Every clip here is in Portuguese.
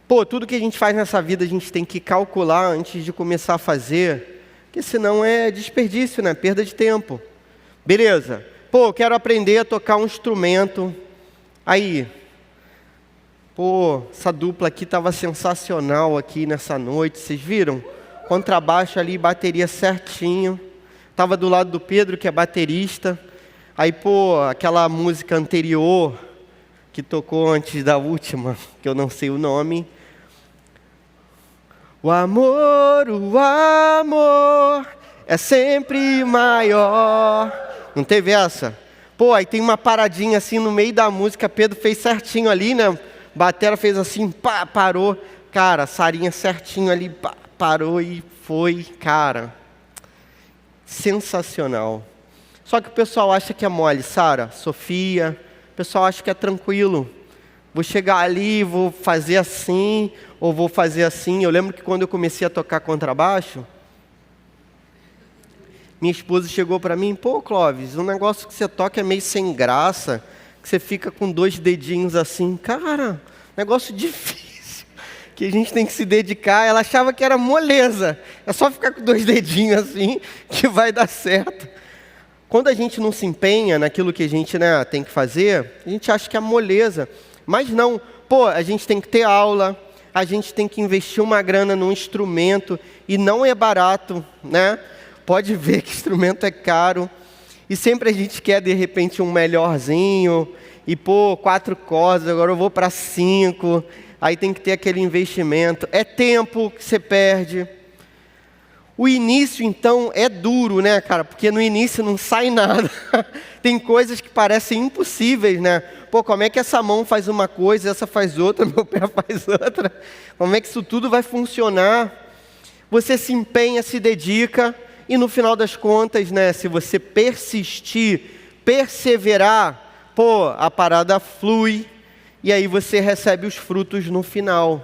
Pô, tudo que a gente faz nessa vida a gente tem que calcular antes de começar a fazer, porque senão é desperdício, né? Perda de tempo. Beleza. Pô, quero aprender a tocar um instrumento. Aí, pô, essa dupla aqui estava sensacional aqui nessa noite, vocês viram? Contrabaixo ali, bateria certinho. Tava do lado do Pedro, que é baterista. Aí, pô, aquela música anterior, que tocou antes da última, que eu não sei o nome. O amor é sempre maior. Não teve essa? Pô, aí tem uma paradinha assim no meio da música, Pedro fez certinho ali, né? Batera fez assim, pá, parou. Cara, Sarinha certinho ali, pá, parou e foi, cara. Sensacional. Só que o pessoal acha que é mole, Sara, Sofia, o pessoal acha que é tranquilo. Vou chegar ali, vou fazer assim, ou vou fazer assim. Eu lembro que quando eu comecei a tocar contrabaixo, minha esposa chegou para mim, pô, Clóvis, um negócio que você toca é meio sem graça, que você fica com 2 dedinhos assim. Cara, negócio difícil, que a gente tem que se dedicar. Ela achava que era moleza, é só ficar com 2 dedinhos assim, que vai dar certo. Quando a gente não se empenha naquilo que a gente, né, tem que fazer, a gente acha que é moleza. Mas não, pô, a gente tem que ter aula, a gente tem que investir uma grana num instrumento, e não é barato, né? Pode ver que instrumento é caro, e sempre a gente quer, de repente, um melhorzinho, e pô, 4 cordas, agora eu vou para 5, aí tem que ter aquele investimento. É tempo que você perde. O início, então, é duro, né, cara? Porque no início não sai nada. Tem coisas que parecem impossíveis, né? Pô, como é que essa mão faz uma coisa, essa faz outra, meu pé faz outra? Como é que isso tudo vai funcionar? Você se empenha, se dedica, e no final das contas, né, se você persistir, perseverar, pô, a parada flui, e aí você recebe os frutos no final.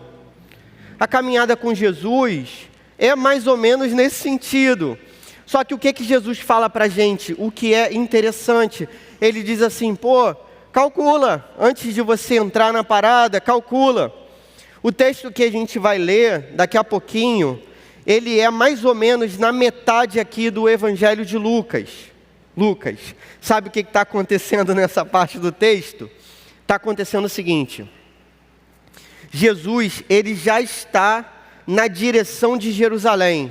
A caminhada com Jesus é mais ou menos nesse sentido. Só que o que Jesus fala para a gente? O que é interessante. Ele diz assim, pô, calcula. Antes de você entrar na parada, calcula. O texto que a gente vai ler daqui a pouquinho, ele é mais ou menos na metade aqui do Evangelho de Lucas. Lucas, sabe o que está acontecendo nessa parte do texto? Está acontecendo o seguinte. Jesus, ele já está na direção de Jerusalém.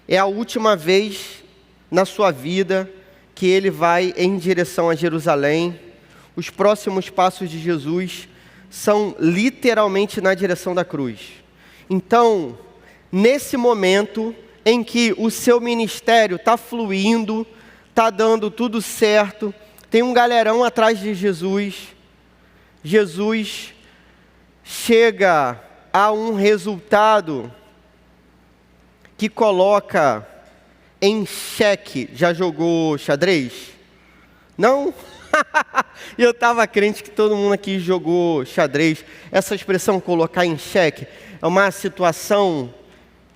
É a última vez na sua vida que ele vai em direção a Jerusalém. Os próximos passos de Jesus são literalmente na direção da cruz. Então, nesse momento em que o seu ministério está fluindo, está dando tudo certo, tem um galerão atrás de Jesus, Jesus chega a um resultado que coloca em xeque. Já jogou xadrez? Não? Eu estava crente que todo mundo aqui jogou xadrez. Essa expressão, colocar em xeque, é uma situação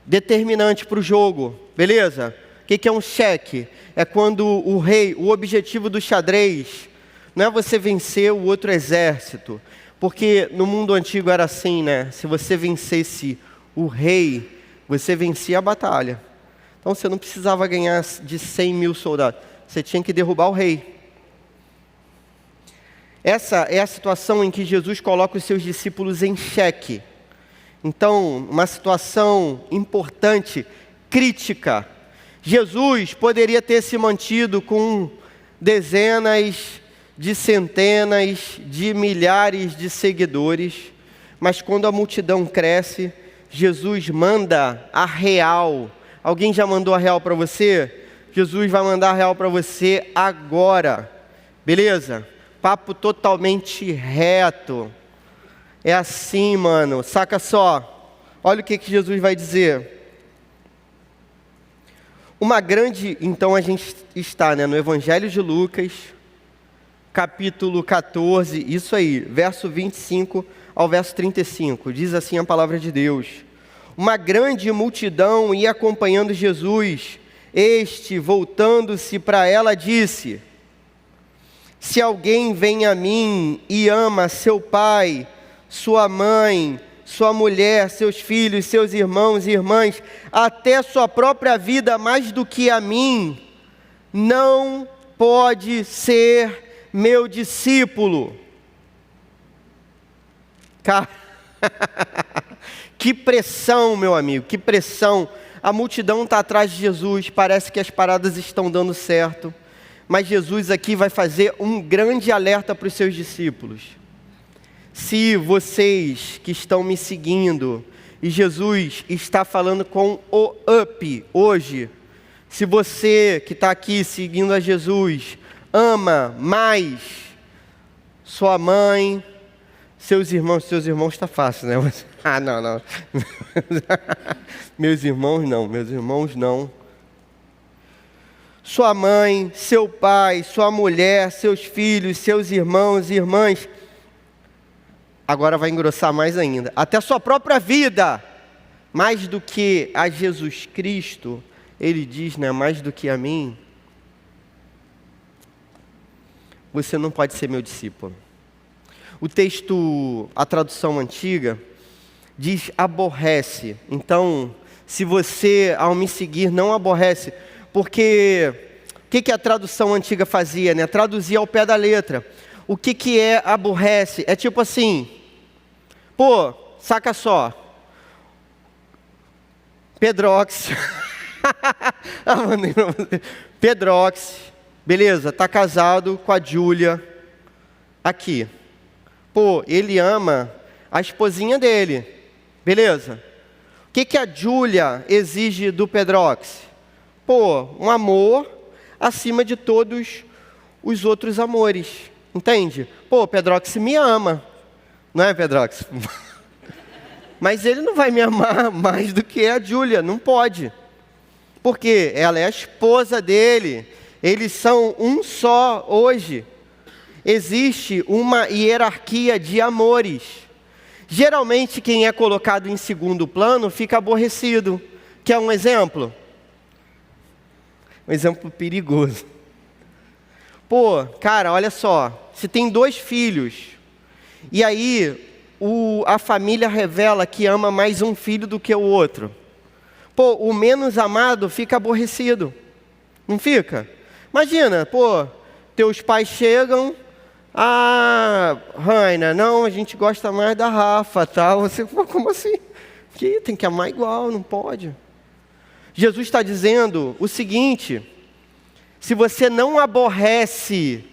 determinante para o jogo, beleza? O que é um xeque? É quando o rei, o objetivo do xadrez, não é você vencer o outro exército, porque no mundo antigo era assim, né? Se você vencesse o rei, você vencia a batalha. Então você não precisava ganhar de 100 mil soldados, você tinha que derrubar o rei. Essa é a situação em que Jesus coloca os seus discípulos em xeque. Então, uma situação importante, crítica. Jesus poderia ter se mantido com dezenas de centenas de milhares de seguidores, mas quando a multidão cresce, Jesus manda a real. Alguém já mandou a real para você? Jesus vai mandar a real para você agora, beleza? Papo totalmente reto. É assim, mano, saca só. Olha o que Jesus vai dizer. Então a gente está, né, no Evangelho de Lucas, capítulo 14, isso aí, verso 25 ao verso 35, diz assim a palavra de Deus. Uma grande multidão ia acompanhando Jesus. Este, voltando-se para ela, disse: se alguém vem a mim e ama seu pai, sua mãe, sua mulher, seus filhos, seus irmãos e irmãs, até sua própria vida mais do que a mim, não pode ser meu discípulo. Cara, que pressão, meu amigo, que pressão. A multidão está atrás de Jesus, parece que as paradas estão dando certo, mas Jesus aqui vai fazer um grande alerta para os seus discípulos. Se vocês que estão me seguindo, e Jesus está falando com o UP hoje, se você que está aqui seguindo a Jesus, ama mais sua mãe, seus irmãos está fácil, né? Não. Meus irmãos não. Sua mãe, seu pai, sua mulher, seus filhos, seus irmãos e irmãs. Agora vai engrossar mais ainda. Até a sua própria vida, mais do que a Jesus Cristo, ele diz, né? Mais do que a mim. Você não pode ser meu discípulo. O texto, a tradução antiga, diz aborrece. Então, se você, ao me seguir, não aborrece, porque o que a tradução antiga fazia, né? Traduzia ao pé da letra. O que é aborrece? É tipo assim, pô, saca só, Pedrox, Pedrox, beleza, tá casado com a Júlia, aqui. Pô, ele ama a esposinha dele, beleza. O que a Júlia exige do Pedrox? Pô, um amor acima de todos os outros amores, entende? Pô, Pedrox me ama, não é, Pedrox? Mas ele não vai me amar mais do que a Júlia, não pode. Porque ela é a esposa dele, eles são um só hoje. Existe uma hierarquia de amores. Geralmente quem é colocado em segundo plano fica aborrecido. Quer um exemplo? Um exemplo perigoso. Pô, cara, olha só. Se tem 2 filhos, e aí a família revela que ama mais um filho do que o outro. Pô, o menos amado fica aborrecido. Não fica? Imagina, pô, teus pais chegam... Ah, Raina, não, a gente gosta mais da Rafa, tal. Você, pô, como assim? Que tem que amar igual, não pode. Jesus está dizendo o seguinte: se você não aborrece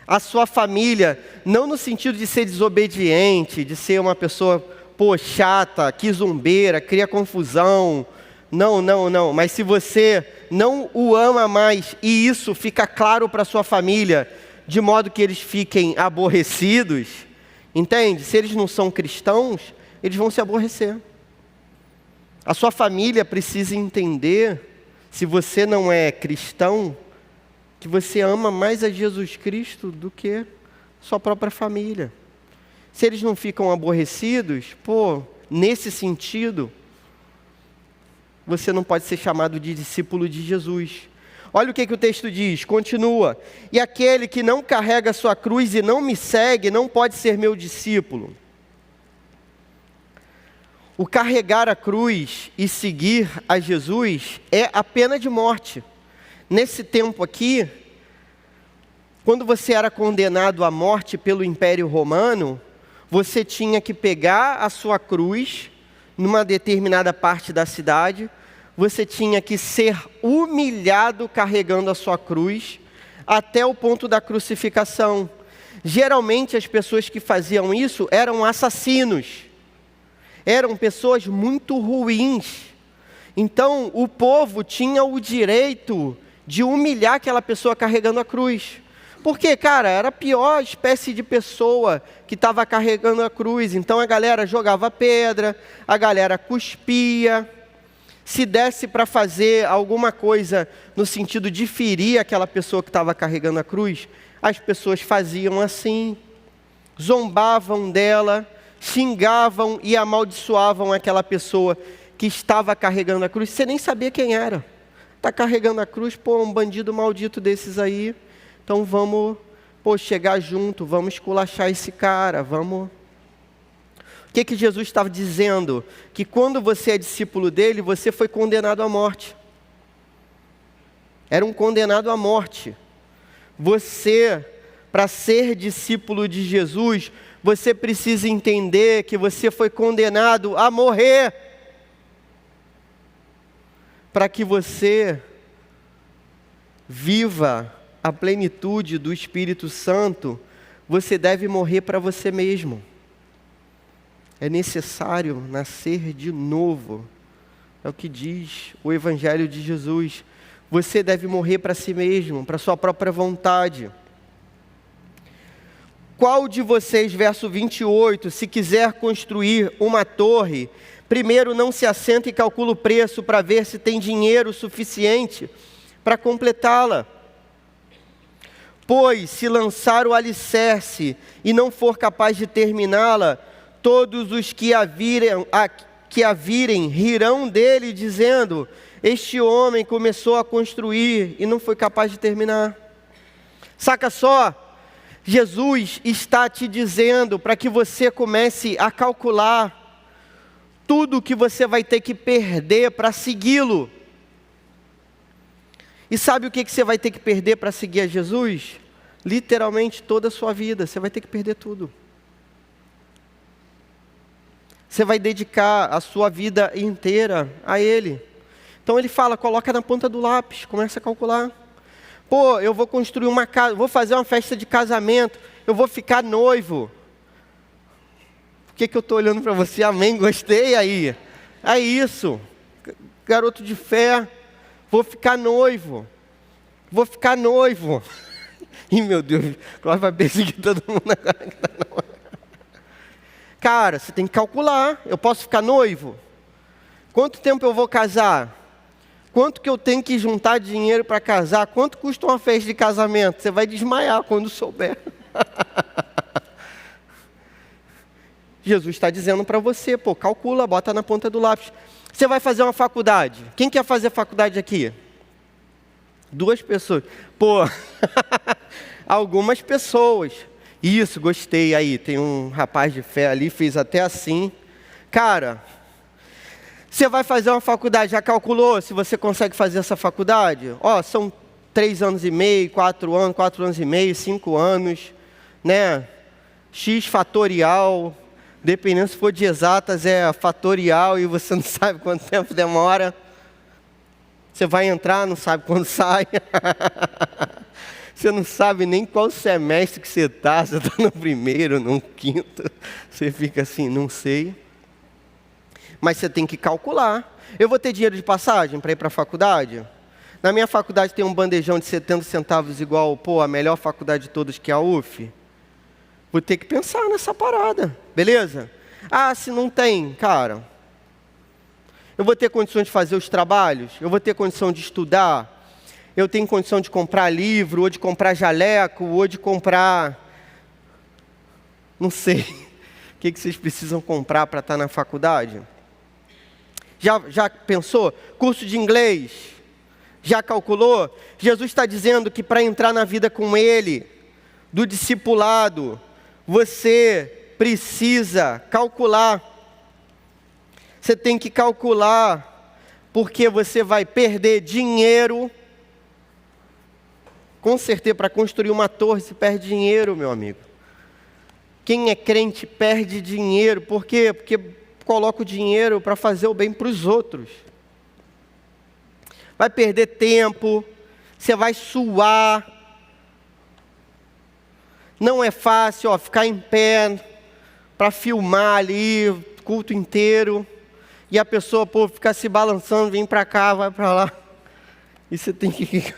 a sua família, não no sentido de ser desobediente, de ser uma pessoa, pô, chata, quizumbeira, cria confusão, não, mas se você não o ama mais, e isso fica claro para a sua família, de modo que eles fiquem aborrecidos, entende? Se eles não são cristãos, eles vão se aborrecer. A sua família precisa entender, se você não é cristão, que você ama mais a Jesus Cristo do que a sua própria família. Se eles não ficam aborrecidos, pô, nesse sentido, você não pode ser chamado de discípulo de Jesus. Olha o que o texto diz, continua. E aquele que não carrega a sua cruz e não me segue, não pode ser meu discípulo. O carregar a cruz e seguir a Jesus é a pena de morte. Nesse tempo aqui, quando você era condenado à morte pelo Império Romano, você tinha que pegar a sua cruz numa determinada parte da cidade, você tinha que ser humilhado carregando a sua cruz até o ponto da crucificação. Geralmente as pessoas que faziam isso eram assassinos, eram pessoas muito ruins. Então o povo tinha o direito de humilhar aquela pessoa carregando a cruz. Porque, cara, era a pior espécie de pessoa que estava carregando a cruz. Então a galera jogava pedra, a galera cuspia. Se desse para fazer alguma coisa no sentido de ferir aquela pessoa que estava carregando a cruz, as pessoas faziam assim, zombavam dela, xingavam e amaldiçoavam aquela pessoa que estava carregando a cruz. Você nem sabia quem era. Está carregando a cruz, pô, um bandido maldito desses aí. Então vamos, pô, chegar junto, vamos esculachar esse cara, vamos... O que Jesus estava dizendo? Que quando você é discípulo dele, você foi condenado à morte. Era um condenado à morte. Você, para ser discípulo de Jesus, você precisa entender que você foi condenado a morrer. Para que você viva a plenitude do Espírito Santo, você deve morrer para você mesmo. É necessário nascer de novo. É o que diz o Evangelho de Jesus. Você deve morrer para si mesmo, para sua própria vontade. Qual de vocês, verso 28, se quiser construir uma torre, primeiro não se assenta e calcula o preço para ver se tem dinheiro suficiente para completá-la? Pois, se lançar o alicerce e não for capaz de terminá-la, todos os que a virem rirão dele, dizendo: este homem começou a construir e não foi capaz de terminar. Saca só, Jesus está te dizendo para que você comece a calcular tudo que você vai ter que perder para segui-lo. E sabe o que você vai ter que perder para seguir a Jesus? Literalmente toda a sua vida, você vai ter que perder tudo. Você vai dedicar a sua vida inteira a Ele. Então Ele fala, coloca na ponta do lápis, começa a calcular. Pô, eu vou construir uma casa, vou fazer uma festa de casamento, eu vou ficar noivo. Por que eu estou olhando para você? Amém, gostei aí. É isso, garoto de fé, vou ficar noivo. Vou ficar noivo. Ih, meu Deus, Cláudio vai perseguir todo mundo agora que está noivo. Cara, você tem que calcular, eu posso ficar noivo? Quanto tempo eu vou casar? Quanto que eu tenho que juntar dinheiro para casar? Quanto custa uma festa de casamento? Você vai desmaiar quando souber. Jesus está dizendo para você, pô, calcula, bota na ponta do lápis. Você vai fazer uma faculdade. Quem quer fazer faculdade aqui? 2 pessoas. Pô, algumas pessoas. Isso, gostei aí. Tem um rapaz de fé ali, fez até assim. Cara, você vai fazer uma faculdade, já calculou se você consegue fazer essa faculdade? Ó, são 3 anos e meio, 4 anos, 4 anos e meio, 5 anos, né? X fatorial, dependendo se for de exatas, é fatorial e você não sabe quanto tempo demora. Você vai entrar, não sabe quando sai. Você não sabe nem qual semestre que você está no primeiro, no quinto. Você fica assim, não sei. Mas você tem que calcular. Eu vou ter dinheiro de passagem para ir para a faculdade? Na minha faculdade tem um bandejão de 70 centavos igual, pô, a melhor faculdade de todas que é a UF. Vou ter que pensar nessa parada, beleza? Ah, se não tem, cara, eu vou ter condições de fazer os trabalhos? Eu vou ter condição de estudar? Eu tenho condição de comprar livro, ou de comprar jaleco, ou de comprar... Não sei. O que vocês precisam comprar para estar na faculdade? Já pensou? Curso de inglês? Já calculou? Jesus está dizendo que para entrar na vida com Ele, do discipulado, você precisa calcular. Você tem que calcular, porque você vai perder dinheiro. Com certeza, para construir uma torre, se perde dinheiro, meu amigo. Quem é crente perde dinheiro. Por quê? Porque coloca o dinheiro para fazer o bem para os outros. Vai perder tempo, você vai suar. Não é fácil, ó, ficar em pé para filmar ali o culto inteiro. E a pessoa, pô, ficar se balançando, vem para cá, vai para lá. E você tem que ir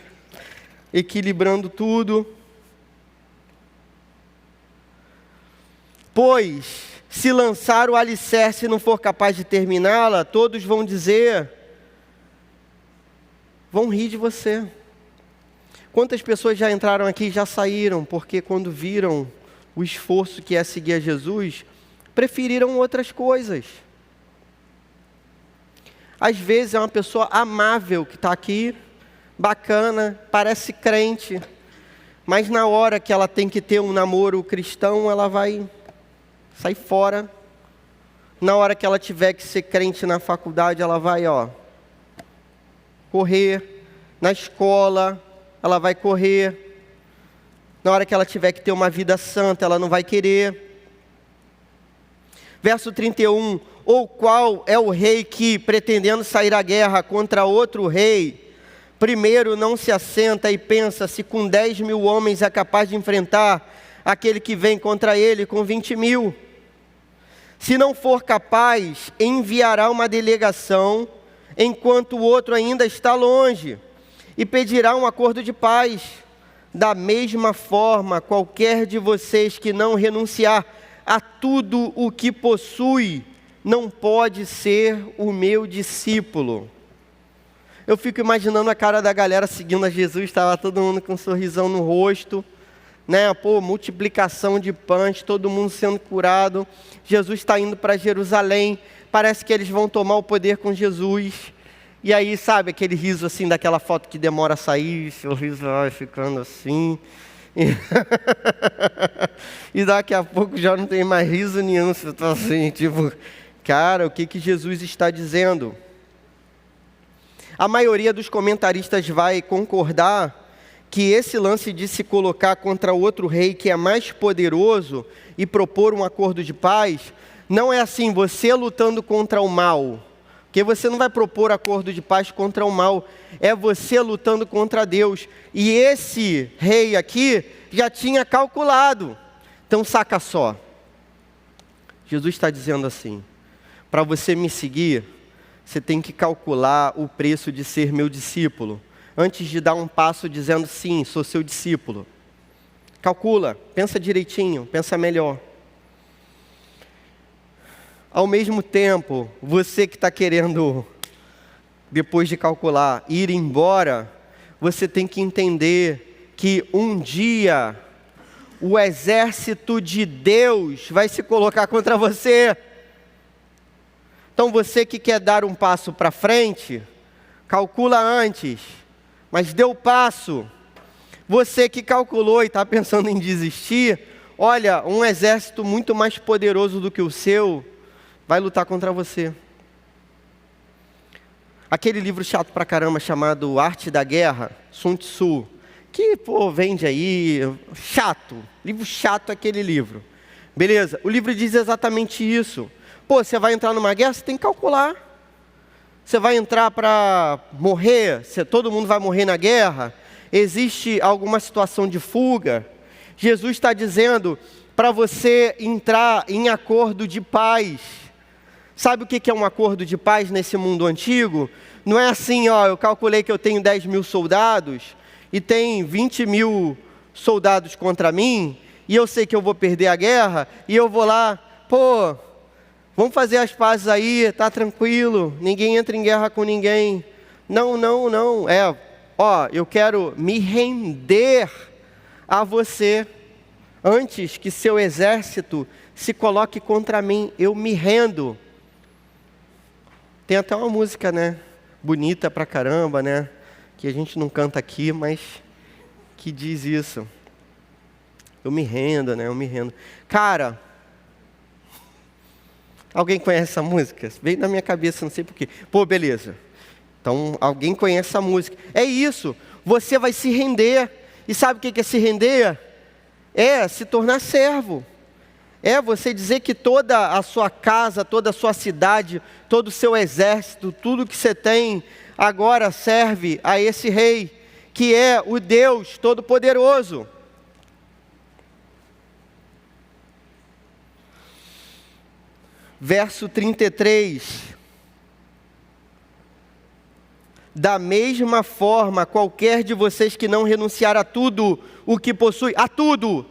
equilibrando tudo. Pois, se lançar o alicerce e não for capaz de terminá-la, todos vão dizer, vão rir de você. Quantas pessoas já entraram aqui e já saíram, porque quando viram o esforço que é seguir a Jesus, preferiram outras coisas. Às vezes é uma pessoa amável que está aqui, bacana, parece crente, mas na hora que ela tem que ter um namoro cristão, ela vai sair fora, Na hora que ela tiver que ser crente na faculdade, ela vai, correr. Na escola, ela vai correr. Na hora que ela tiver que ter uma vida santa, ela não vai querer. Verso 31. Ou qual é o rei que, pretendendo sair à guerra contra outro rei, primeiro não se assenta e pensa se com 10.000 homens é capaz de enfrentar aquele que vem contra ele com 20.000? Se não for capaz, enviará uma delegação, enquanto o outro ainda está longe, e pedirá um acordo de paz. Da mesma forma, qualquer de vocês que não renunciar a tudo o que possui, não pode ser o meu discípulo. Eu fico imaginando a cara da galera seguindo a Jesus, estava todo mundo com um sorrisão no rosto, né? Multiplicação de pães, todo mundo sendo curado. Jesus está indo para Jerusalém, parece que eles vão tomar o poder com Jesus. E aí, sabe, aquele riso assim, daquela foto que demora a sair, seu riso vai ficando assim. E daqui a pouco já não tem mais riso nenhum, você está assim, tipo, cara, o que Jesus está dizendo? A maioria dos comentaristas vai concordar que esse lance de se colocar contra outro rei que é mais poderoso e propor um acordo de paz, não é assim, você lutando contra o mal, porque você não vai propor acordo de paz contra o mal, é você lutando contra Deus. E esse rei aqui já tinha calculado. Então saca só, Jesus está dizendo assim, para você me seguir, você tem que calcular o preço de ser meu discípulo, antes de dar um passo dizendo sim, sou seu discípulo. Calcula, pensa direitinho, pensa melhor. Ao mesmo tempo, você que está querendo, depois de calcular, ir embora, você tem que entender que um dia o exército de Deus vai se colocar contra você. Então você que quer dar um passo para frente, calcula antes, mas dê o passo. Você que calculou e está pensando em desistir, olha, um exército muito mais poderoso do que o seu vai lutar contra você. Aquele livro chato pra caramba chamado Arte da Guerra, Sun Tzu, que vende aí, chato, livro chato aquele livro. Beleza, o livro diz exatamente isso. Você vai entrar numa guerra, você tem que calcular. Você vai entrar para morrer, todo mundo vai morrer na guerra, existe alguma situação de fuga. Jesus está dizendo para você entrar em acordo de paz. Sabe o que é um acordo de paz nesse mundo antigo? Não é assim, eu calculei que eu tenho 10.000 soldados e tem 20.000 soldados contra mim, e eu sei que eu vou perder a guerra, e eu vou lá, vamos fazer as pazes aí, tá tranquilo, ninguém entra em guerra com ninguém. Não, eu quero me render a você, antes que seu exército se coloque contra mim, eu me rendo. Tem até uma música, né, bonita pra caramba, né, que a gente não canta aqui, mas que diz isso. Eu me rendo, né, eu me rendo. Cara, alguém conhece essa música? Veio na minha cabeça, não sei porquê. Beleza. Então, alguém conhece essa música. É isso, você vai se render. E sabe o que é se render? É se tornar servo. É você dizer que toda a sua casa, toda a sua cidade, todo o seu exército, tudo que você tem, agora serve a esse rei, que é o Deus Todo-Poderoso. Verso 33. Da mesma forma, qualquer de vocês que não renunciar a tudo o que possui, a tudo.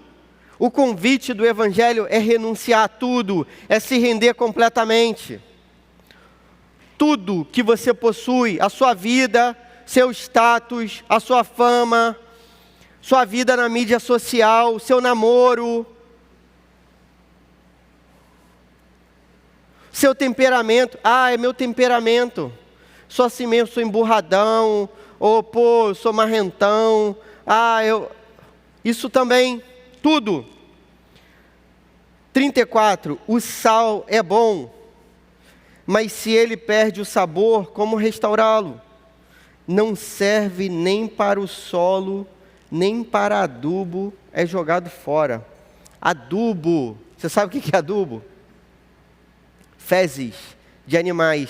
O convite do Evangelho é renunciar a tudo, é se render completamente. Tudo que você possui, a sua vida, seu status, a sua fama, sua vida na mídia social, seu namoro, seu temperamento. É meu temperamento. Sou assim mesmo, sou emburradão, ou sou marrentão. Isso também, tudo. 34, o sal é bom, Mas se ele perde o sabor, como restaurá-lo? Não serve nem para o solo, nem para adubo, é jogado fora. Adubo, você sabe o que é adubo? Fezes de animais,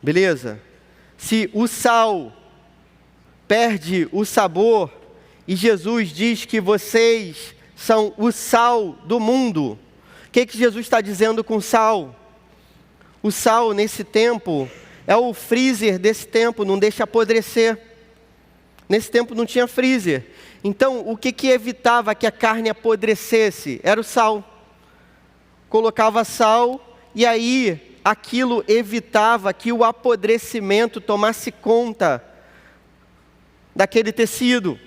beleza? Se o sal perde o sabor, e Jesus diz que vocês são o sal do mundo, o que Jesus está dizendo com sal? O sal nesse tempo é o freezer desse tempo, não deixa apodrecer. Nesse tempo não tinha freezer. Então, o que evitava que a carne apodrecesse? Era o sal. Colocava sal e aí aquilo evitava que o apodrecimento tomasse conta daquele tecido.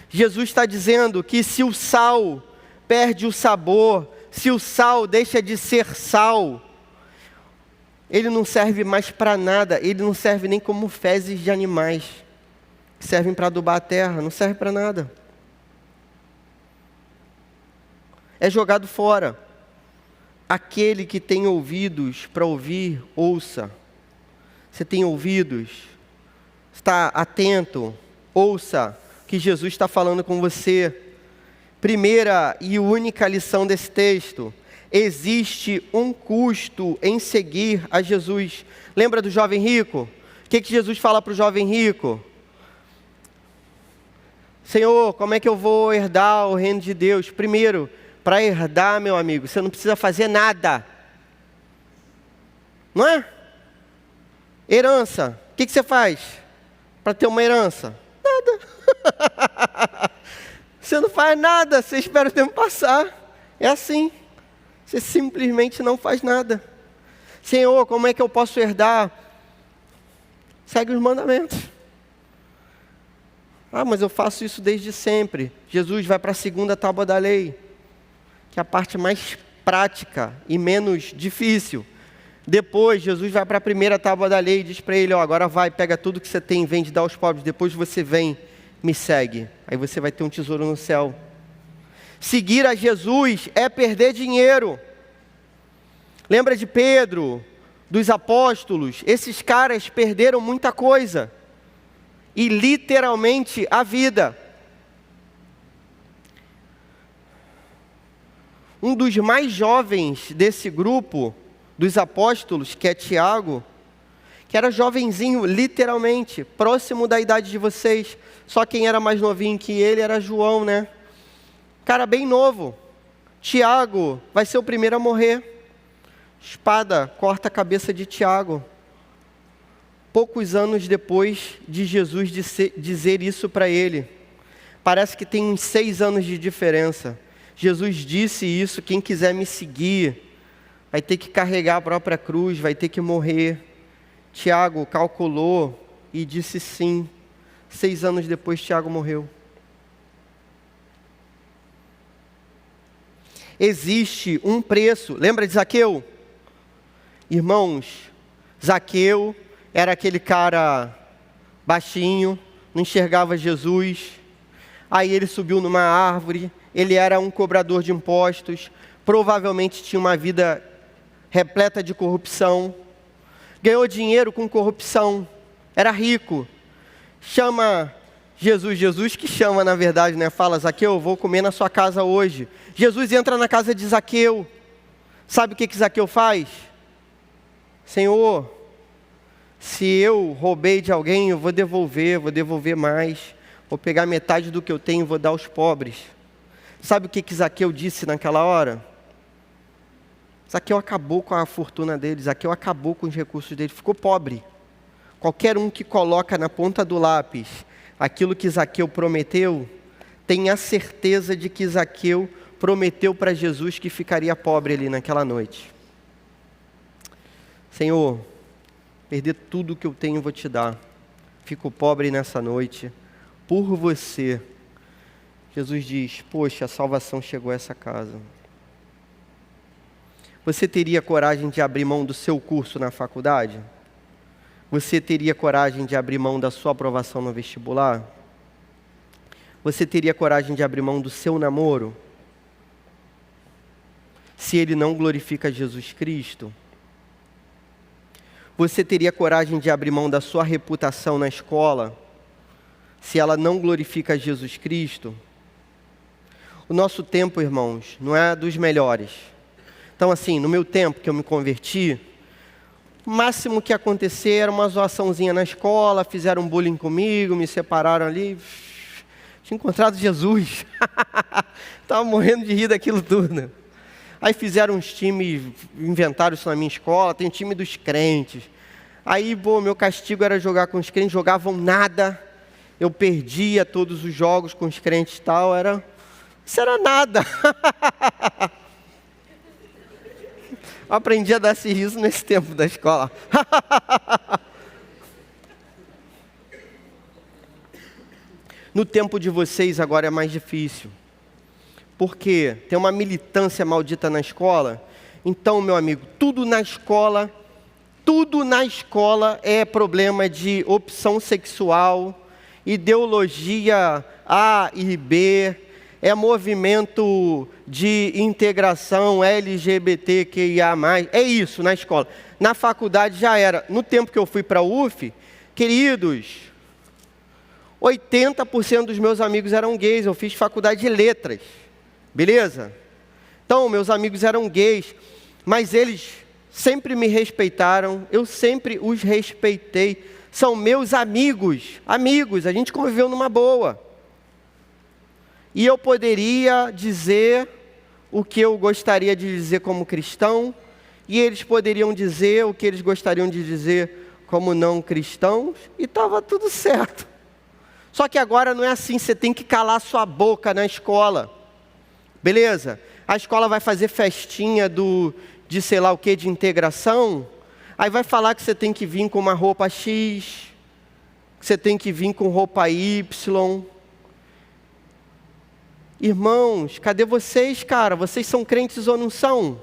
Jesus está dizendo que se o sal perde o sabor, se o sal deixa de ser sal, ele não serve mais para nada, ele não serve nem como fezes de animais, que servem para adubar a terra, não serve para nada. É jogado fora. Aquele que tem ouvidos para ouvir, ouça. Você tem ouvidos? Está atento? Ouça o que Jesus está falando com você. Primeira e única lição desse texto: existe um custo em seguir a Jesus. Lembra do jovem rico? O que Jesus fala para o jovem rico? Senhor, como é que eu vou herdar o reino de Deus? Primeiro, para herdar, meu amigo, você não precisa fazer nada. Não é? Herança. O que você faz para ter uma herança? Nada. Você não faz nada, você espera o tempo passar. É assim. Você simplesmente não faz nada. Senhor, como é que eu posso herdar? Segue os mandamentos. Ah, mas eu faço isso desde sempre. Jesus vai para a segunda tábua da lei, que é a parte mais prática e menos difícil. Depois, Jesus vai para a primeira tábua da lei e diz para ele, agora vai, pega tudo que você tem, vende, dá aos pobres, depois você vem, me segue. Aí você vai ter um tesouro no céu. Seguir a Jesus é perder dinheiro. Lembra de Pedro, dos apóstolos? Esses caras perderam muita coisa. E literalmente a vida. Um dos mais jovens desse grupo, dos apóstolos, que é Tiago, que era jovenzinho, literalmente, próximo da idade de vocês. Só quem era mais novinho que ele era João, né? Cara bem novo. Tiago vai ser o primeiro a morrer. Espada corta a cabeça de Tiago. Poucos anos depois de Jesus dizer isso para ele. Parece que tem uns 6 anos de diferença. Jesus disse isso, quem quiser me seguir, vai ter que carregar a própria cruz, vai ter que morrer. Tiago calculou e disse sim. 6 anos depois, Tiago morreu. Existe um preço. Lembra de Zaqueu? Irmãos, Zaqueu era aquele cara baixinho, não enxergava Jesus. Aí ele subiu numa árvore, ele era um cobrador de impostos, provavelmente tinha uma vida repleta de corrupção. Ganhou dinheiro com corrupção, era rico. Chama Jesus que chama na verdade, né? Fala, Zaqueu, eu vou comer na sua casa hoje. Jesus entra na casa de Zaqueu. Sabe o que Zaqueu faz? Senhor, se eu roubei de alguém, eu vou devolver mais. Vou pegar metade do que eu tenho e vou dar aos pobres. Sabe o que Zaqueu disse naquela hora? Zaqueu acabou com a fortuna dele, Zaqueu acabou com os recursos dele, ficou pobre. Qualquer um que coloca na ponta do lápis aquilo que Zaqueu prometeu, tem a certeza de que Zaqueu prometeu para Jesus que ficaria pobre ali naquela noite. Senhor, perder tudo que eu tenho vou te dar. Fico pobre nessa noite, por você. Jesus diz, poxa, a salvação chegou a essa casa. Você teria coragem de abrir mão do seu curso na faculdade? Você teria coragem de abrir mão da sua aprovação no vestibular? Você teria coragem de abrir mão do seu namoro? se ele não glorifica Jesus Cristo? Você teria coragem de abrir mão da sua reputação na escola, se ela não glorifica Jesus Cristo? O nosso tempo, irmãos, não é dos melhores. Então, assim, no meu tempo que eu me converti, o máximo que acontecer era uma zoaçãozinha na escola, fizeram bullying comigo, me separaram ali. Tinha encontrado Jesus. Estava morrendo de rir daquilo tudo. Aí fizeram uns times, inventaram isso na minha escola, tem time dos crentes. Aí, meu castigo era jogar com os crentes, jogavam nada. Eu perdia todos os jogos com os crentes e tal, isso era nada. Aprendi a dar esse riso nesse tempo da escola. No tempo de vocês agora é mais difícil. Porque tem uma militância maldita na escola. Então, meu amigo, tudo na escola é problema de opção sexual, ideologia A e B, é movimento de integração LGBTQIA+, é isso na escola. Na faculdade já era. No tempo que eu fui para a UF, queridos, 80% dos meus amigos eram gays, eu fiz faculdade de letras, beleza? Então, meus amigos eram gays, mas eles sempre me respeitaram, eu sempre os respeitei, são meus amigos, a gente conviveu numa boa. E eu poderia dizer o que eu gostaria de dizer como cristão, e eles poderiam dizer o que eles gostariam de dizer como não cristãos, e estava tudo certo. Só que agora não é assim, você tem que calar sua boca na escola, beleza? A escola vai fazer festinha de sei lá o que, de integração, aí vai falar que você tem que vir com uma roupa X, que você tem que vir com roupa Y. Irmãos, cadê vocês, cara? Vocês são crentes ou não são?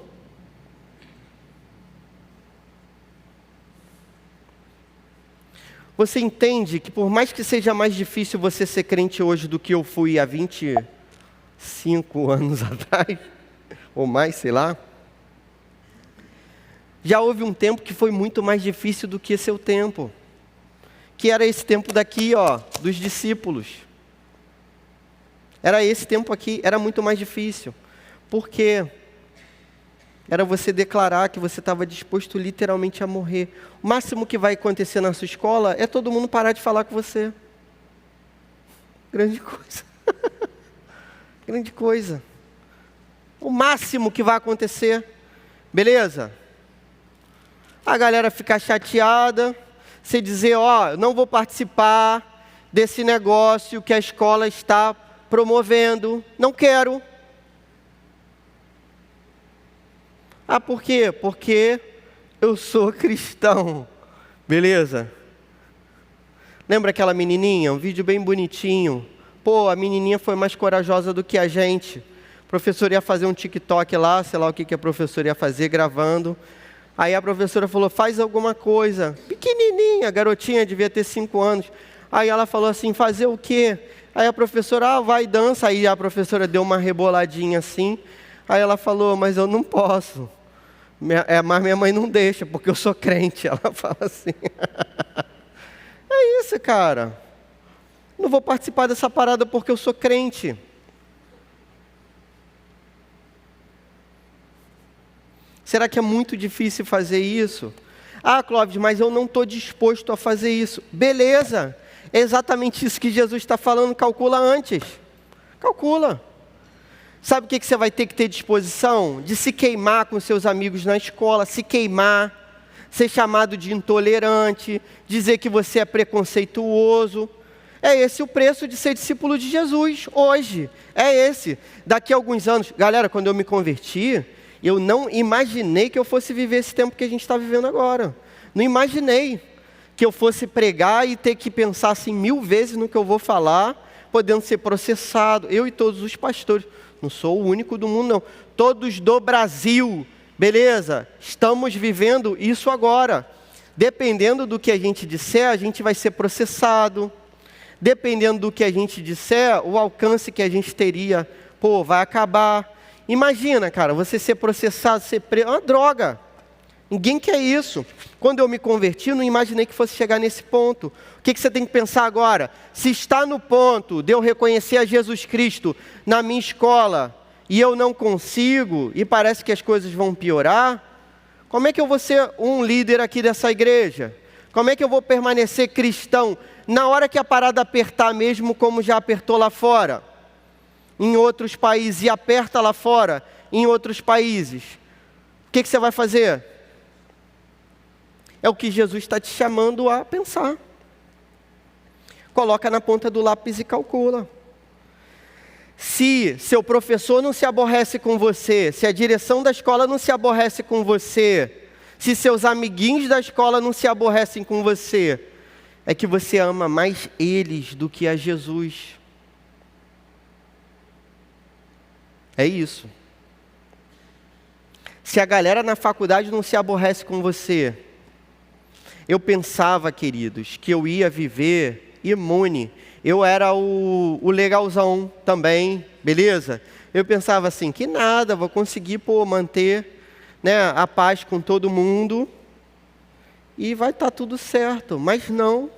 Você entende que por mais que seja mais difícil você ser crente hoje do que eu fui há 25 anos atrás, ou mais, sei lá, já houve um tempo que foi muito mais difícil do que seu tempo, que era esse tempo daqui, dos discípulos. Era esse tempo aqui, era muito mais difícil. Por quê? Era você declarar que você estava disposto literalmente a morrer. O máximo que vai acontecer na sua escola é todo mundo parar de falar com você. Grande coisa. Grande coisa. O máximo que vai acontecer. Beleza? A galera ficar chateada, você dizer, não vou participar desse negócio que a escola está promovendo, não quero. Por quê? Porque eu sou cristão, beleza? Lembra aquela menininha? Um vídeo bem bonitinho. A menininha foi mais corajosa do que a gente. O professor ia fazer um TikTok lá, sei lá o que a professora ia fazer, gravando. Aí a professora falou, faz alguma coisa. Pequenininha, a garotinha devia ter 5 anos. Aí ela falou assim, fazer o quê? Aí a professora, vai, dança. Aí a professora deu uma reboladinha assim. Aí ela falou, mas eu não posso. Mas minha mãe não deixa, porque eu sou crente. Ela fala assim. É isso, cara. Não vou participar dessa parada porque eu sou crente. Será que é muito difícil fazer isso? Clóvis, mas eu não estou disposto a fazer isso. Beleza. É exatamente isso que Jesus está falando, calcula antes. Calcula. Sabe o que você vai ter que ter disposição? De se queimar com seus amigos na escola, se queimar, ser chamado de intolerante, dizer que você é preconceituoso. É esse o preço de ser discípulo de Jesus hoje. É esse. Daqui a alguns anos, galera, quando eu me converti, eu não imaginei que eu fosse viver esse tempo que a gente está vivendo agora. Não imaginei que eu fosse pregar e ter que pensar assim 1000 vezes no que eu vou falar, podendo ser processado. Eu e todos os pastores. Não sou o único do mundo, não. Todos do Brasil, beleza? Estamos vivendo isso agora. Dependendo do que a gente disser, a gente vai ser processado. Dependendo do que a gente disser, o alcance que a gente teria, vai acabar. Imagina, cara, você ser processado, ser preso, é uma droga. Ninguém quer isso. Quando eu me converti, eu não imaginei que fosse chegar nesse ponto. O que você tem que pensar agora? Se está no ponto de eu reconhecer a Jesus Cristo na minha escola e eu não consigo, e parece que as coisas vão piorar, como é que eu vou ser um líder aqui dessa igreja? Como é que eu vou permanecer cristão na hora que a parada apertar mesmo, como já apertou lá fora? Em outros países, e aperta lá fora, em outros países. O que você vai fazer? É o que Jesus está te chamando a pensar. Coloca na ponta do lápis e calcula. Se seu professor não se aborrece com você, se a direção da escola não se aborrece com você, se seus amiguinhos da escola não se aborrecem com você, é que você ama mais eles do que a Jesus. É isso. Se a galera na faculdade não se aborrece com você, eu pensava, queridos, que eu ia viver imune. Eu era o legalzão também, beleza? Eu pensava assim, que nada, vou conseguir manter, né, a paz com todo mundo e vai estar tudo certo. Mas não.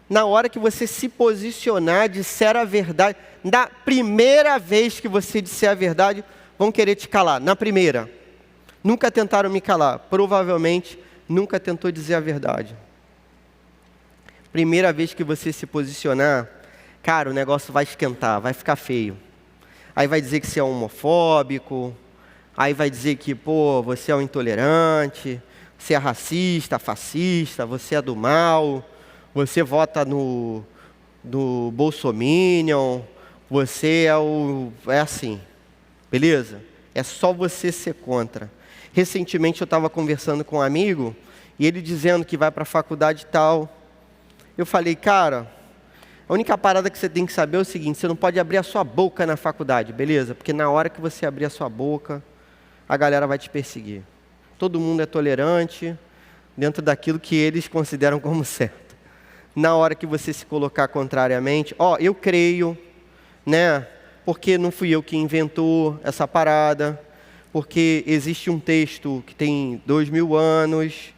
Na hora que você se posicionar, disser a verdade, na primeira vez que você disser a verdade, vão querer te calar. Na primeira. Nunca tentaram me calar. Provavelmente, nunca tentou dizer a verdade. Primeira vez que você se posicionar, cara, o negócio vai esquentar, vai ficar feio. Aí vai dizer que você é homofóbico, aí vai dizer que, você é um intolerante, você é racista, fascista, você é do mal, você vota no Bolsominion, você é assim, beleza? É só você ser contra. Recentemente eu estava conversando com um amigo, e ele dizendo que vai para a faculdade e tal. Eu falei, cara, a única parada que você tem que saber é o seguinte, você não pode abrir a sua boca na faculdade, beleza? Porque na hora que você abrir a sua boca, a galera vai te perseguir. Todo mundo é tolerante dentro daquilo que eles consideram como certo. Na hora que você se colocar contrariamente, eu creio, né? Porque não fui eu que inventou essa parada, porque existe um texto que tem 2000 anos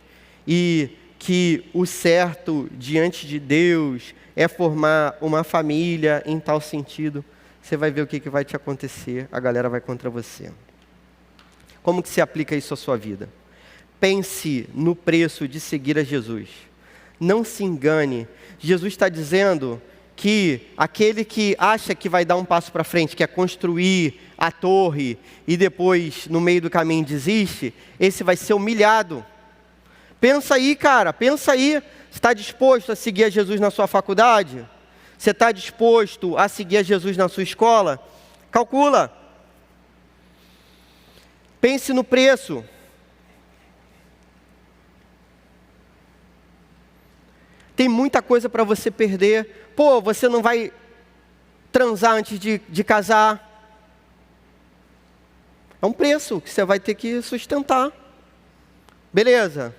e que o certo diante de Deus é formar uma família em tal sentido. Você vai ver o que vai te acontecer, a galera vai contra você. Como que se aplica isso à sua vida? Pense no preço de seguir a Jesus. Não se engane. Jesus está dizendo que aquele que acha que vai dar um passo para frente, que é construir a torre e depois no meio do caminho desiste, esse vai ser humilhado. Pensa aí, cara, pensa aí. Você está disposto a seguir a Jesus na sua faculdade? Você está disposto a seguir a Jesus na sua escola? Calcula. Pense no preço. Tem muita coisa para você perder. Você não vai transar antes de casar. É um preço que você vai ter que sustentar. Beleza?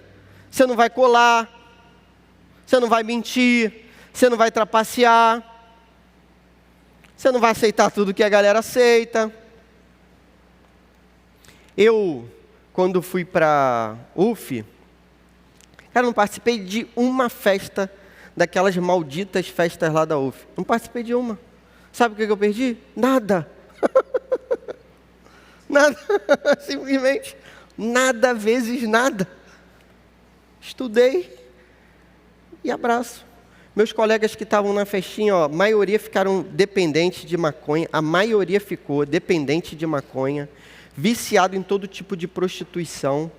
Você não vai colar. Você não vai mentir. Você não vai trapacear. Você não vai aceitar tudo que a galera aceita. Eu, quando fui para UF, cara, não participei de uma festa, daquelas malditas festas lá da UF. Não participei de uma. Sabe o que eu perdi? Nada. Nada. Simplesmente nada vezes nada. Estudei e abraço. Meus colegas que estavam na festinha, a maioria ficaram dependentes de maconha. A maioria ficou dependente de maconha, viciado em todo tipo de prostituição.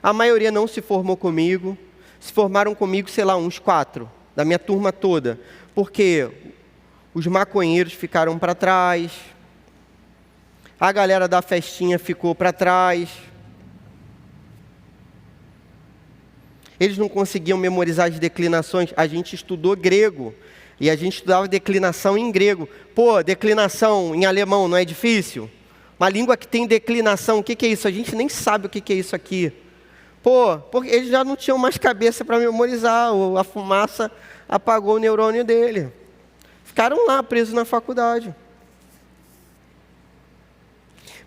A maioria não se formou comigo. Se formaram comigo, sei lá, uns 4, da minha turma toda. Porque os maconheiros ficaram para trás. A galera da festinha ficou para trás. Eles não conseguiam memorizar as declinações. A gente estudou grego. E a gente estudava declinação em grego. Declinação em alemão não é difícil? Uma língua que tem declinação, o que é isso? A gente nem sabe o que é isso aqui. Porque eles já não tinham mais cabeça para memorizar. A fumaça apagou o neurônio dele. Ficaram lá, presos na faculdade.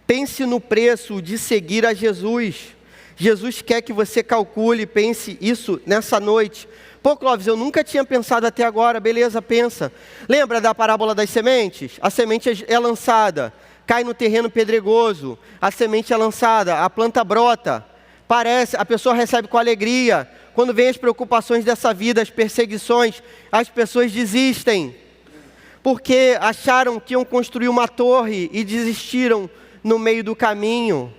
Pense no preço de seguir a Jesus. Jesus quer que você calcule, pense isso nessa noite. Pô, Clóvis, eu nunca tinha pensado até agora. Beleza, pensa. Lembra da parábola das sementes? A semente é lançada, cai no terreno pedregoso, a semente é lançada, a planta brota. Parece, a pessoa recebe com alegria. Quando vem as preocupações dessa vida, as perseguições, as pessoas desistem. Porque acharam que iam construir uma torre e desistiram no meio do caminho.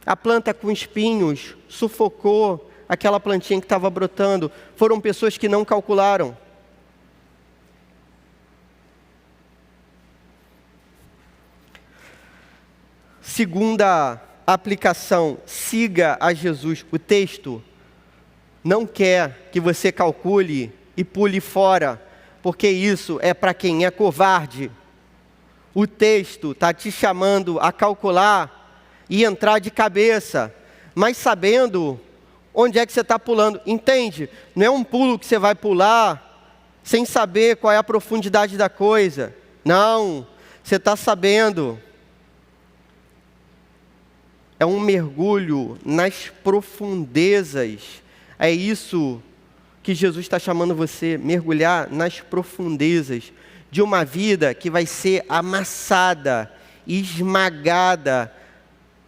A planta com espinhos sufocou aquela plantinha que estava brotando. Foram pessoas que não calcularam. Segunda aplicação, siga a Jesus. O texto não quer que você calcule e pule fora, porque isso é para quem é covarde. O texto está te chamando a calcular e entrar de cabeça, mas sabendo onde é que você está pulando. Entende? Não é um pulo que você vai pular sem saber qual é a profundidade da coisa. Não, você está sabendo. É um mergulho nas profundezas. É isso que Jesus está chamando você, mergulhar nas profundezas de uma vida que vai ser amassada, esmagada,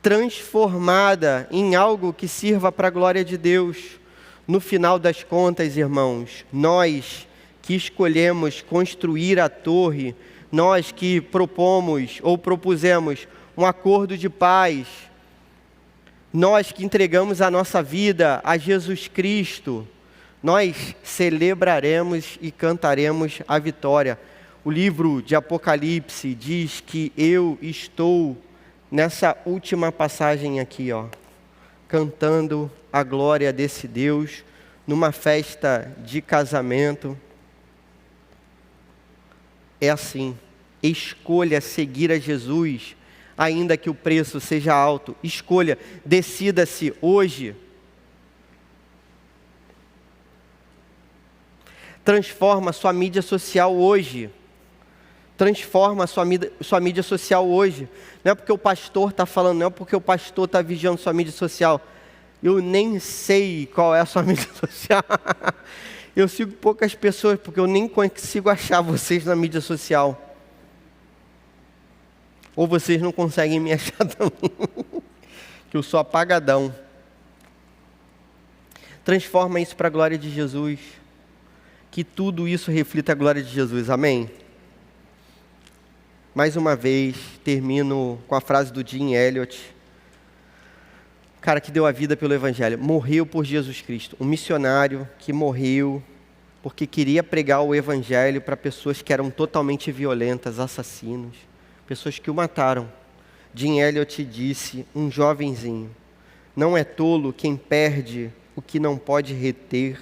transformada em algo que sirva para a glória de Deus. No final das contas, irmãos, nós que escolhemos construir a torre, nós que propomos ou propusemos um acordo de paz, nós que entregamos a nossa vida a Jesus Cristo, nós celebraremos e cantaremos a vitória. O livro de Apocalipse diz que eu estou nessa última passagem aqui, cantando a glória desse Deus, numa festa de casamento. É assim, escolha seguir a Jesus, ainda que o preço seja alto. Escolha, decida-se hoje. Transforma sua mídia social hoje. Transforma sua mídia social hoje. Não é porque o pastor está falando, não é porque o pastor está vigiando sua mídia social. Eu nem sei qual é a sua mídia social. Eu sigo poucas pessoas, porque eu nem consigo achar vocês na mídia social. Ou vocês não conseguem me achar também, que eu sou apagadão. Transforma isso para a glória de Jesus. Que tudo isso reflita a glória de Jesus. Amém? Mais uma vez, termino com a frase do Jim Elliot. Cara que deu a vida pelo Evangelho. Morreu por Jesus Cristo. Um missionário que morreu porque queria pregar o Evangelho para pessoas que eram totalmente violentas, assassinos. Pessoas que o mataram. Jim Elliot disse, um jovenzinho, não é tolo quem perde o que não pode reter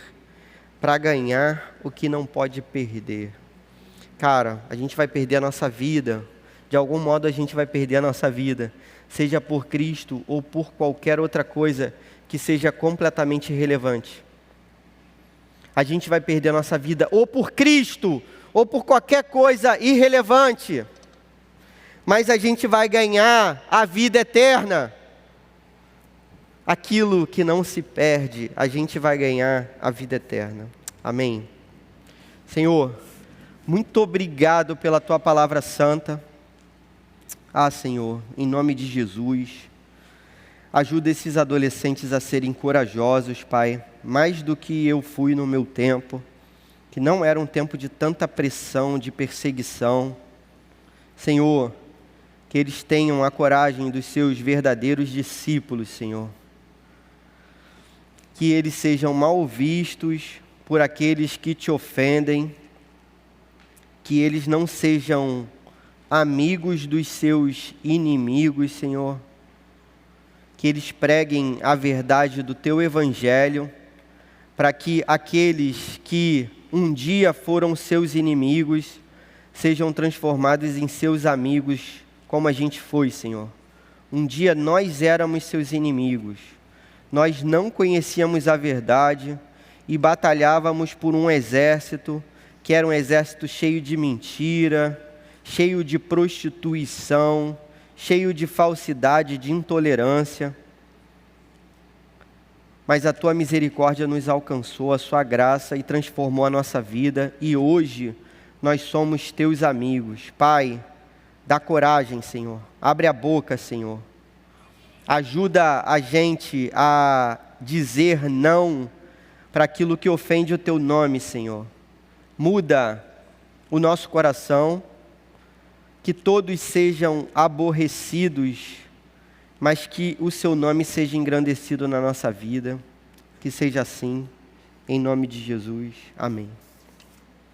para ganhar o que não pode perder. Cara, a gente vai perder a nossa vida, de algum modo a gente vai perder a nossa vida, seja por Cristo ou por qualquer outra coisa que seja completamente irrelevante. A gente vai perder a nossa vida ou por Cristo ou por qualquer coisa irrelevante. Mas a gente vai ganhar a vida eterna. Aquilo que não se perde, a gente vai ganhar a vida eterna. Amém. Senhor, muito obrigado pela Tua palavra santa. Senhor, em nome de Jesus, ajuda esses adolescentes a serem corajosos, Pai, mais do que eu fui no meu tempo, que não era um tempo de tanta pressão, de perseguição. Senhor, que eles tenham a coragem dos seus verdadeiros discípulos, Senhor. Que eles sejam mal vistos por aqueles que te ofendem, que eles não sejam amigos dos seus inimigos, Senhor. Que eles preguem a verdade do Teu Evangelho, para que aqueles que um dia foram seus inimigos, sejam transformados em seus amigos, como a gente foi, Senhor. Um dia nós éramos seus inimigos, nós não conhecíamos a verdade e batalhávamos por um exército, que era um exército cheio de mentira, cheio de prostituição, cheio de falsidade, de intolerância. Mas a tua misericórdia nos alcançou, a sua graça, e transformou a nossa vida, e hoje nós somos teus amigos. Pai, dá coragem, Senhor. Abre a boca, Senhor. Ajuda a gente a dizer não para aquilo que ofende o teu nome, Senhor. Muda o nosso coração, que todos sejam aborrecidos, mas que o seu nome seja engrandecido na nossa vida. Que seja assim, em nome de Jesus. Amém.